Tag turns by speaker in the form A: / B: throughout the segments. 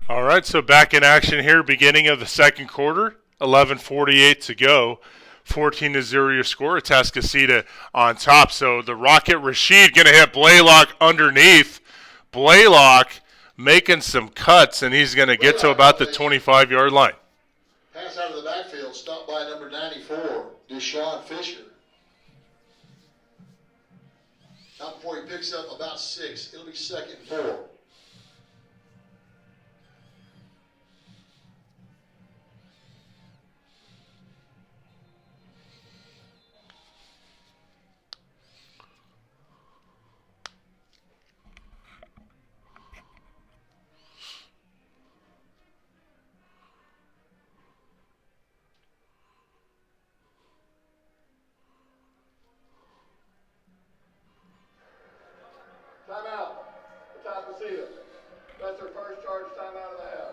A: All right, so back in action here, beginning of the second quarter, 11:48 to go. 14-0 your score. Atascocita on top. So the Rocket Rashid going to hit Blaylock underneath. Blaylock making some cuts, and he's going to get to about the 25-yard line.
B: Pass out of the backfield, stopped by number 94, Deshaun Fisher. Not before he picks up about 6. It'll be 2nd and 4. Timeout. Atascocita. That's their first charge timeout of the half.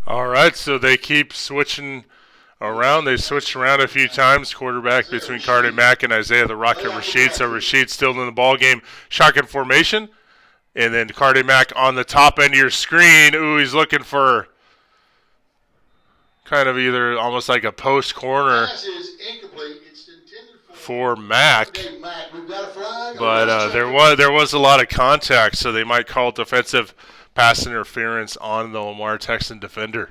A: All right, so they keep switching around. They switched around a few times. Quarterback between Carter Mack and Isaiah the Rocket Rashid. So Rashid still in the ball game. Shotgun formation. And then Carter Mack on the top end of your screen. Ooh, he's looking for kind of either almost like a post corner
B: Pass is incomplete. It's intended
A: for Mack.
B: Okay, Mack, we've got a flag.
A: But there was a lot of contact, so they might call defensive pass interference on the Lamar Texan defender.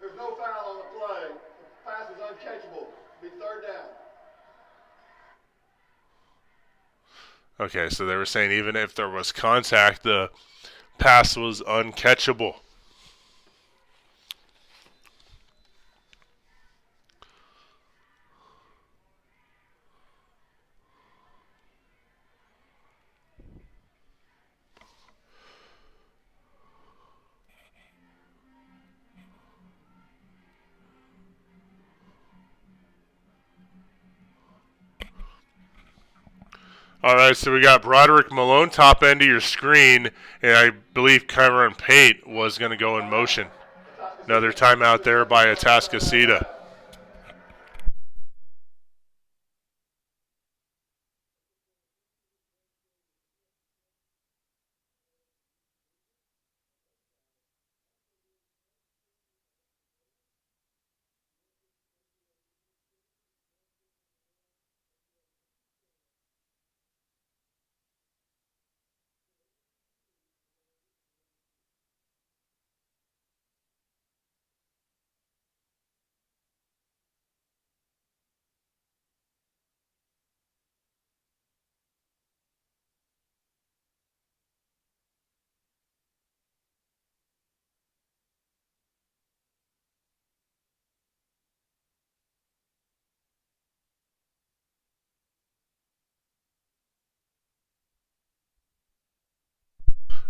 B: There's no foul on the play. The pass is uncatchable. It'll be 3rd down.
A: Okay, so they were saying even if there was contact, the pass was uncatchable. All right, so we got Broderick Malone, top end of your screen, and I believe Cameron Pate was going to go in motion. Another timeout there by Atascocita.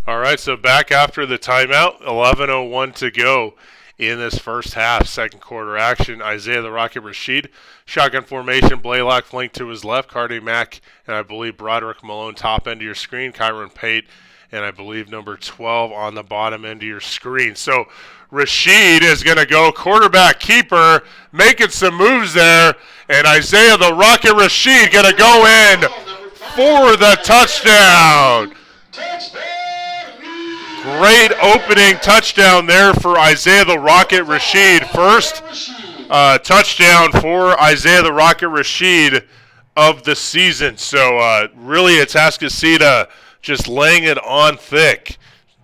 A: All right, so back after the timeout, 11:01 to go in this first half, second quarter action. Isaiah the Rocket Rashid, shotgun formation, Blaylock flank to his left, Cardi Mack, and I believe Broderick Malone top end of your screen, Kyron Pate, and I believe number 12 on the bottom end of your screen. So Rashid is going to go quarterback keeper, making some moves there, and Isaiah the Rocket Rashid going to go in for the touchdown. Great opening touchdown there for Isaiah the Rocket Rashid. First touchdown for Isaiah the Rocket Rashid of the season. So really Atascocita just laying it on thick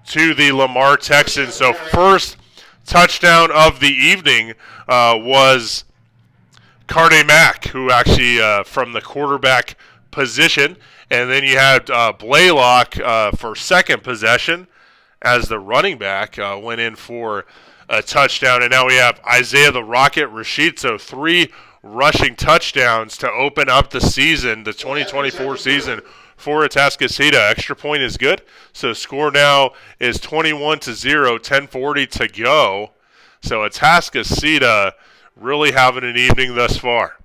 A: to the Lamar Texans. So first touchdown of the evening was Carde Mack, who actually from the quarterback position. And then you had Blaylock for second possession as the running back went in for a touchdown. And now we have Isaiah the Rocket Rashid. So 3 rushing touchdowns to open up the season, the 2024 season for Atascocita. Extra point is good. So score now is 21-0, 10:40 to go. So Atascocita really having an evening thus far.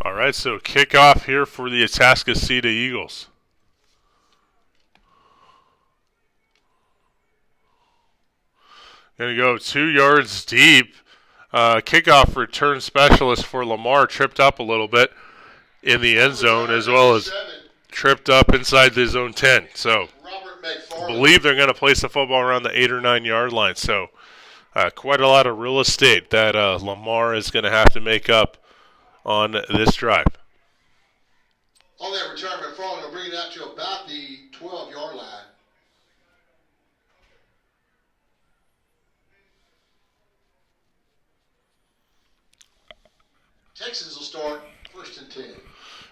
A: All right, so kickoff here for the Atascocita Eagles. Going to go 2 yards deep. Kickoff return specialist for Lamar tripped up a little bit in the end zone, as well as tripped up inside the zone 10. So I believe they're going to place the football around the 8 or 9 yard line. So quite a lot of real estate that Lamar is going to have to make up on this drive.
B: On that return, McFarland will bring it out to about the 12-yard line. Texans will start 1st and 10.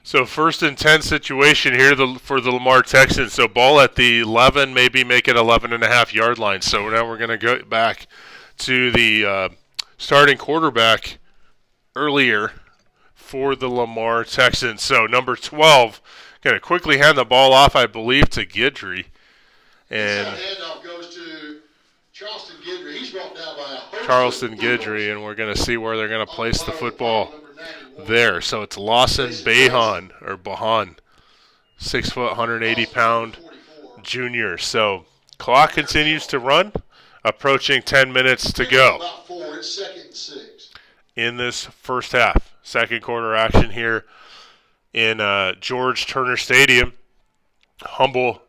A: So 1st and 10 situation here for the Lamar Texans. So ball at the 11, maybe make it 11.5 yard line. So now we're going to go back to the starting quarterback earlier for the Lamar Texans. So number 12 going to quickly hand the ball off, I believe, to Guidry. And
B: handoff goes to Charleston Guidry. He's brought down by
A: Charleston Guidry, and we're going to see where they're going to place the football there. So it's Lawson Bahan, 6 foot, 180-pound junior. So clock continues to run, approaching 10 minutes to go in this first half. Second quarter action here in George Turner Stadium, Humble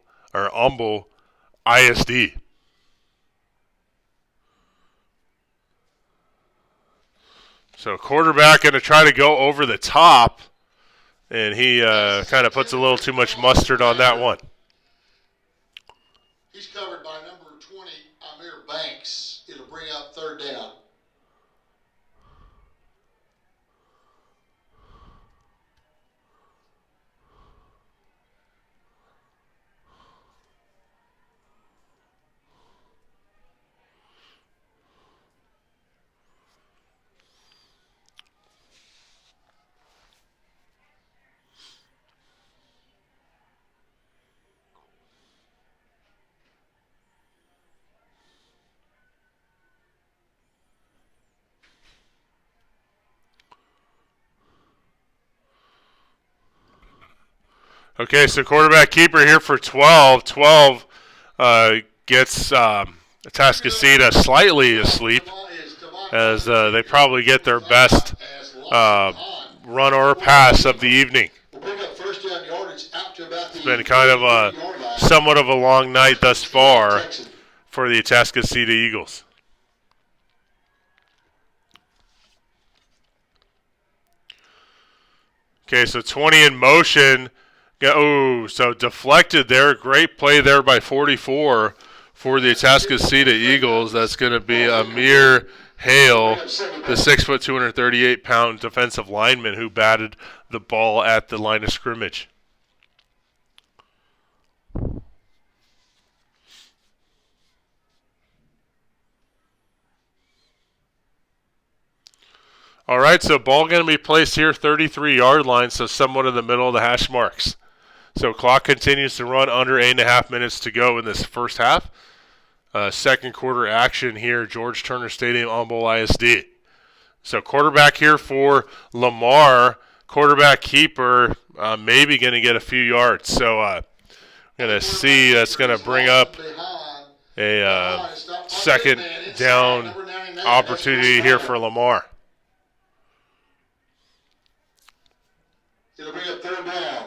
A: ISD. So quarterback going to try to go over the top, and he kind of puts a little too much mustard on that one.
B: He's covered by number 20, Amir Banks. It'll bring up 3rd down.
A: Okay, so quarterback keeper here for 12. 12 gets Atascocita slightly asleep, as they probably get their best run or pass of the evening. It's been kind of somewhat of a long night thus far for the Atascocita Eagles. Okay, so 20 in motion. Oh, so deflected there. Great play there by 44 For the Atascocita Eagles, that's going to be Amir Hale, the 6', 238-pound defensive lineman who batted the ball at the line of scrimmage. All right, so ball going to be placed here 33-yard line, so somewhat in the middle of the hash marks. So clock continues to run under 8.5 minutes to go in this first half. Second quarter action here, George Turner Stadium, Humboldt ISD. So quarterback here for Lamar, quarterback keeper, maybe going to get a few yards. So going to see that's going to bring up a second down opportunity here for Lamar.
B: It'll bring up third down.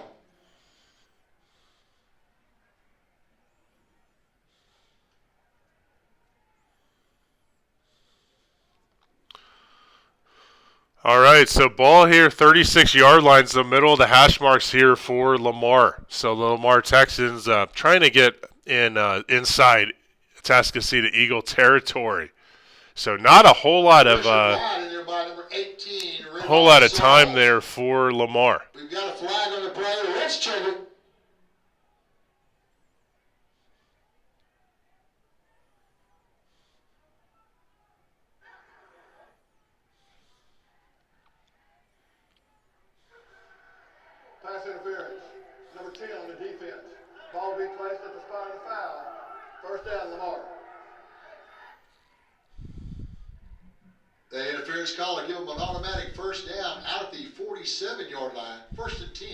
A: All right, so ball here, 36-yard lines, the middle of the hash marks here for Lamar. So the Lamar Texans trying to get inside Atascocita Eagle territory. So not a whole lot of time there for Lamar.
B: We've got a flag on the play. Let's check it. Pass interference. Number 10 on the defense. Ball will be placed at the spot of the foul. First down, Lamar. The interference call will give them an automatic first down out at the 47-yard line. First and 10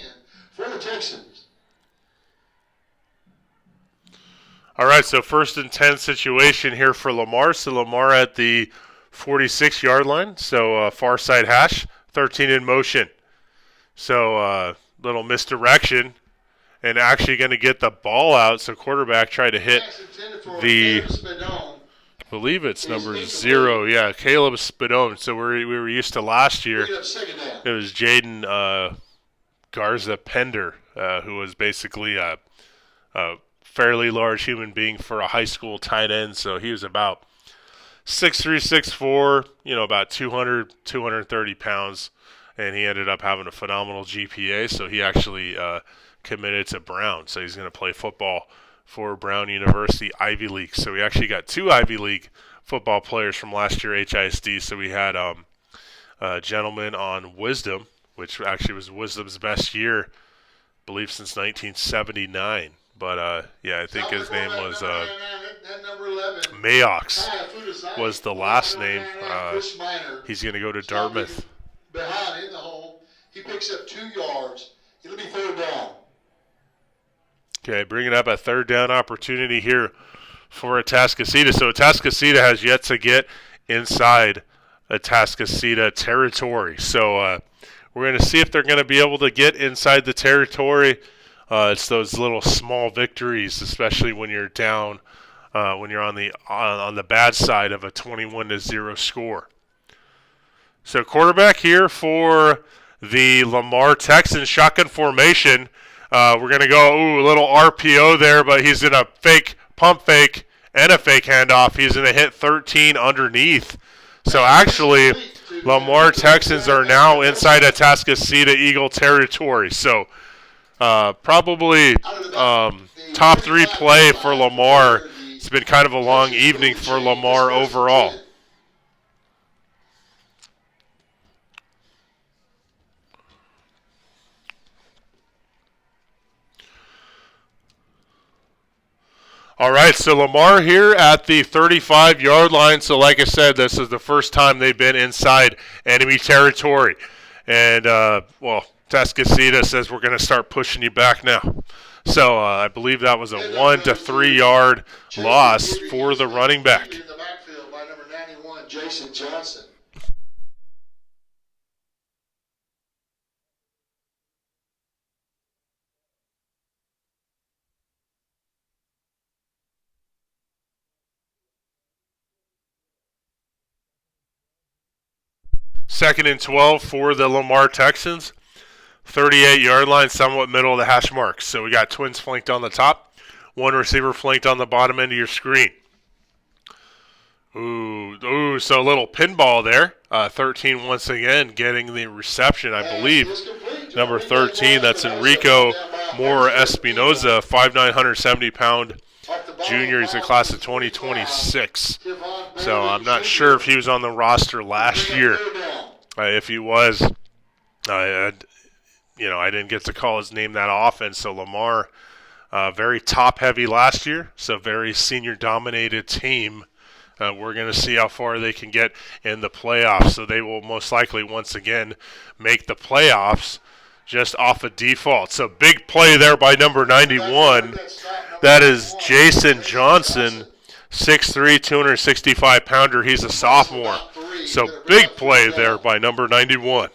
B: for the Texans.
A: All right, so first and 10 situation here for Lamar. So Lamar at the 46-yard line. So far side hash, 13 in motion. So little misdirection and actually going to get the ball out. So quarterback tried to hit the, I believe it's number 0. Yeah, Caleb Spadone. So we were used to last year. It was Jaden Garza Pender, who was basically a fairly large human being for a high school tight end. So he was about 6'3", 6'4", about 200, 230 pounds. And he ended up having a phenomenal GPA, so he actually committed to Brown. So he's going to play football for Brown University Ivy League. So we actually got 2 Ivy League football players from last year HISD. So we had a gentleman on Wisdom, which actually was Wisdom's best year, I believe, since 1979. But, yeah, I think his name was Mayox was the last name. He's going to go to Dartmouth.
B: Behind in the hole. He picks up 2 yards. It'll be third down.
A: Okay, bringing up a third down opportunity here for Atascocita. So Atascocita has yet to get inside Atascocita territory. So we're going to see if they're going to be able to get inside the territory. It's those little small victories, especially when you're down, when you're on the bad side of a 21-0 score. So quarterback here for the Lamar Texans, shotgun formation. We're going to go, a little RPO there, but he's in a pump fake, and a fake handoff. He's going to hit 13 underneath. So actually, Lamar Texans are now inside Atascocita Eagle territory. So probably top 3 play for Lamar. It's been kind of a long evening for Lamar overall. All right, so Lamar here at the 35-yard line. So like I said, this is the first time they've been inside enemy territory. And, Atascocita says we're going to start pushing you back now. So I believe that was a 1 to 3 yard loss for the running back.
B: In the backfield by number 91, Jason Johnson.
A: Second and 12 for the Lamar Texans. 38-yard line, somewhat middle of the hash marks. So we got twins flanked on the top one receiver flanked on the bottom end of your screen. So a little pinball there. 13 once again getting the reception, I believe. Number 13, that's Enrico Moore Espinoza, 5'9", 170-pound junior. He's a class of 2026. So I'm not sure if he was on the roster last year. If he was, I didn't get to call his name that often. So Lamar, very top-heavy last year, so very senior-dominated team. We're going to see how far they can get in the playoffs. So they will most likely once again make the playoffs just off of default. So big play there by number 91. That is Jason Johnson, 6'3", 265-pounder. He's a sophomore. So big play there by number 91.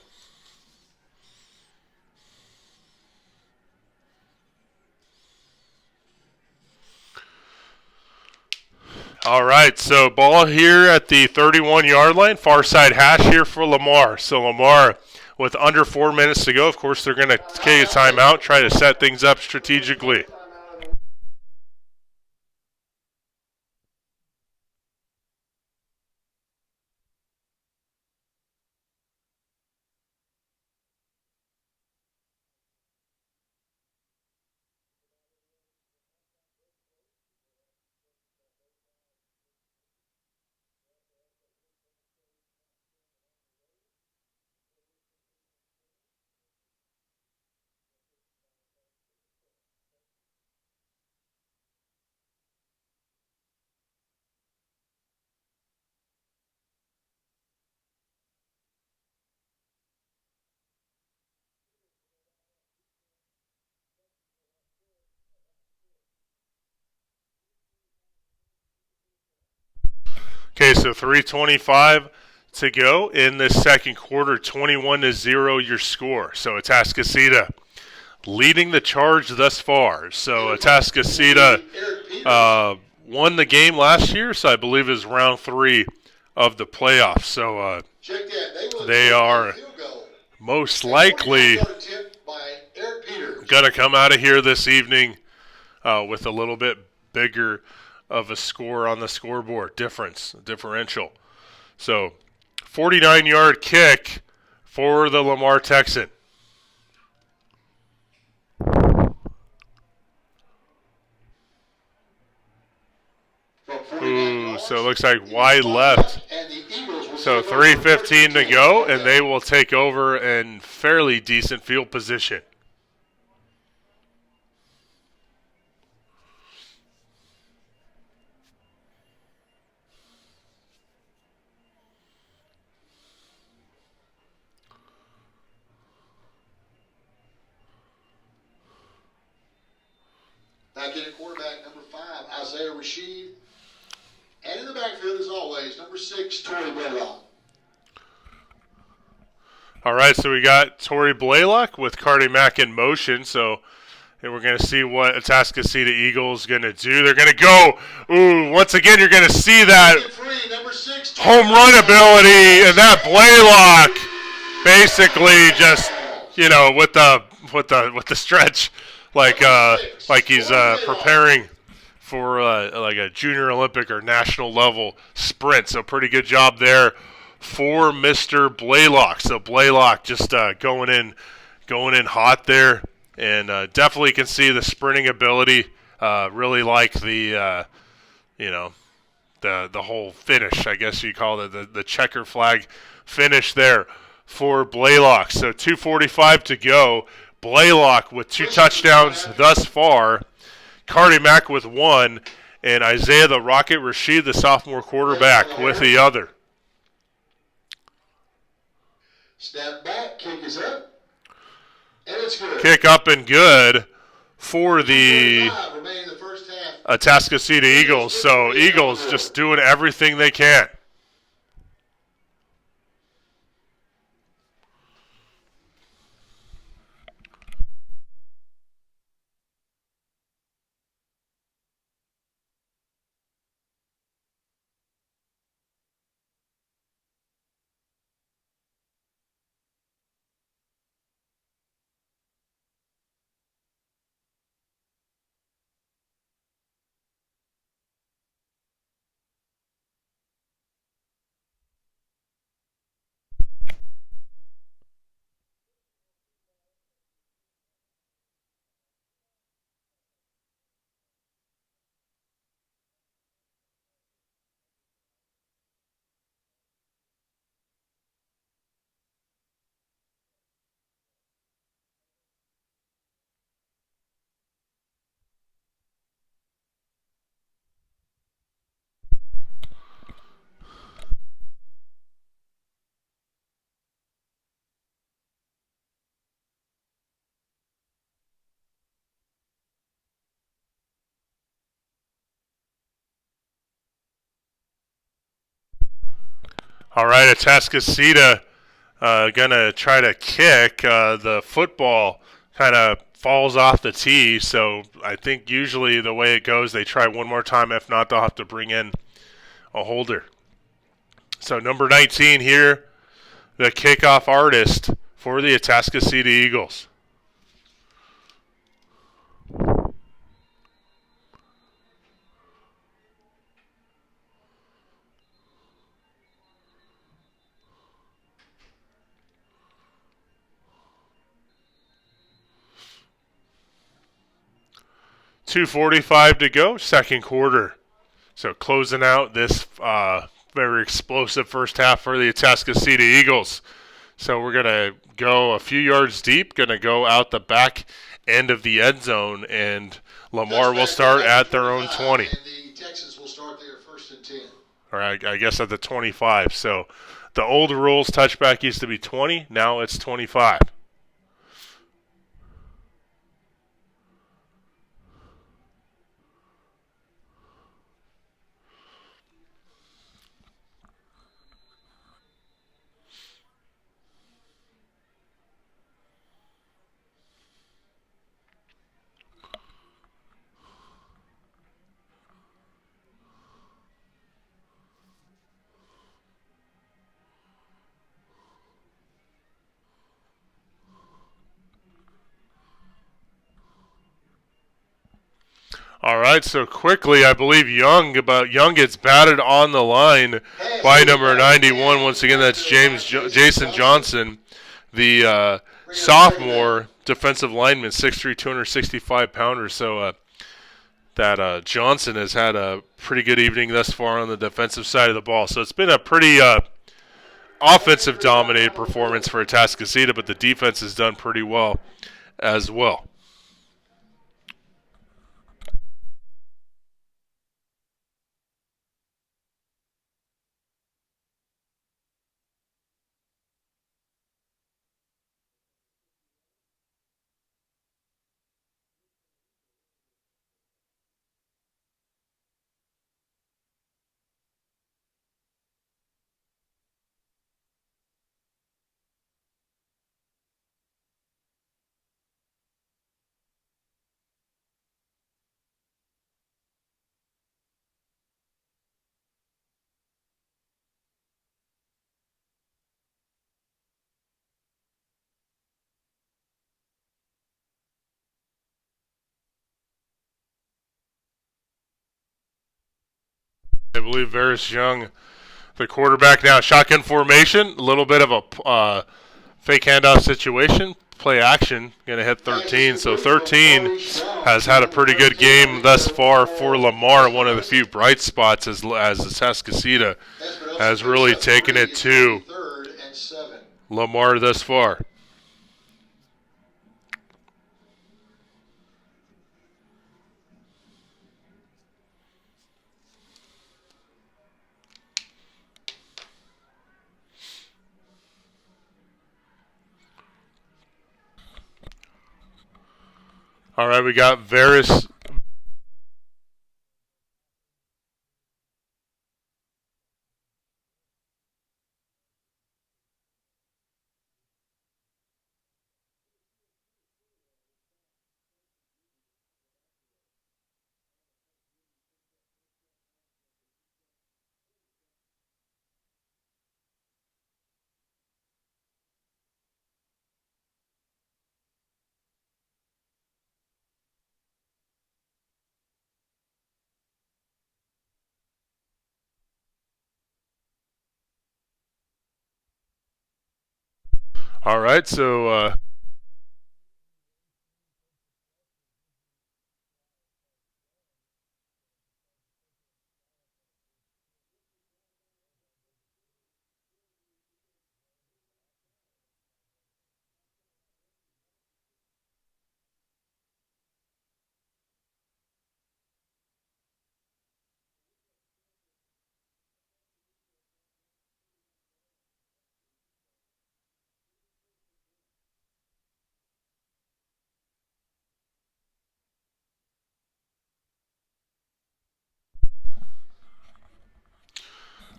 A: All right, so ball here at the 31-yard line, far side hash here for Lamar. So Lamar, with under 4 minutes to go, of course they're going to take a timeout, try to set things up strategically. Okay, so 3:25 to go in the second quarter, 21-0 your score. So Atascocita leading the charge thus far. So Atascocita won the game last year, so I believe it was round 3 of the playoffs. So they are most likely going to come out of here this evening with a little bit bigger of a score on the scoreboard differential. So 49-yard kick for the Lamar Texan. So it looks like wide left. So 3:15 to go, and they will take over in fairly decent field position.
B: Back in at quarterback, number 5, Isaiah Rashid. And in the backfield, as always, number 6, Tory Blaylock.
A: All right, so we got Tory Blaylock with Cardi Mack in motion. So we're going to see what Atascocita Eagles going to do. They're going to go. Once again, you're going to see that home run ability, and that Blaylock basically just, with the stretch, like he's preparing for like a junior Olympic or national level sprint. So pretty good job there for Mr. Blaylock. So Blaylock just going in hot there, and definitely can see the sprinting ability. Really like the the whole finish, I guess you call it, the checker flag finish there for Blaylock. So 2:45 to go. Blaylock with 2 touchdowns thus far. Cardi Mack with 1, and Isaiah the Rocket Rashid, the sophomore quarterback, with the other.
B: Snap back, kick is up, and it's good.
A: Kick up and good for the Atascocita Eagles. So Eagles just doing everything they can. All right, Atascocita gonna try to kick. The football kind of falls off the tee, so I think usually the way it goes, they try one more time. If not, they'll have to bring in a holder. So number 19 here, the kickoff artist for the Atascocita Eagles. 2:45 to go, second quarter. So closing out this very explosive first half for the Atascocita Eagles. So we're going to go a few yards deep, going to go out the back end of the end zone, and Lamar will start at their own 20.
B: And the Texans will start there first and 10.
A: Or I guess at the 25. So the old rules, touchback used to be 20, now it's 25. All right, so quickly, I believe Young gets batted on the line by number 91. Once again, that's Jason Johnson, the sophomore defensive lineman, 6'3", 265 pounder. So that Johnson has had a pretty good evening thus far on the defensive side of the ball. So it's been a pretty offensive dominated performance for Atascocita, but the defense has done pretty well as well. I believe Varys Young, the quarterback now, shotgun formation, a little bit of a fake handoff situation, play action, going to hit 13. So 13 has had a pretty good game thus far for Lamar, one of the few bright spots as Atascocita has really taken it to Lamar thus far. All right, we got Varys. All right, so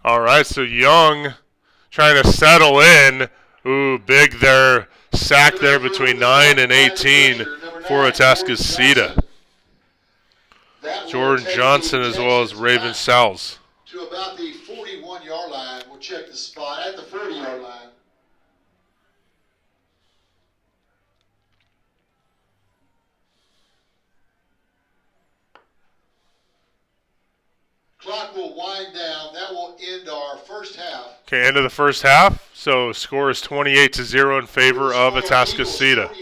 A: all right, so Young trying to settle in. Ooh, big there. Sack there between 9 and 18 for Atascocita. Jordan Johnson as well as Raven Sells.
B: To about the 41-yard line. We'll check the spot at the 40-yard line. Clock will wind down. That will end our first half.
A: Okay, end of the first half. So score is 28-0 in favor of Atascocita.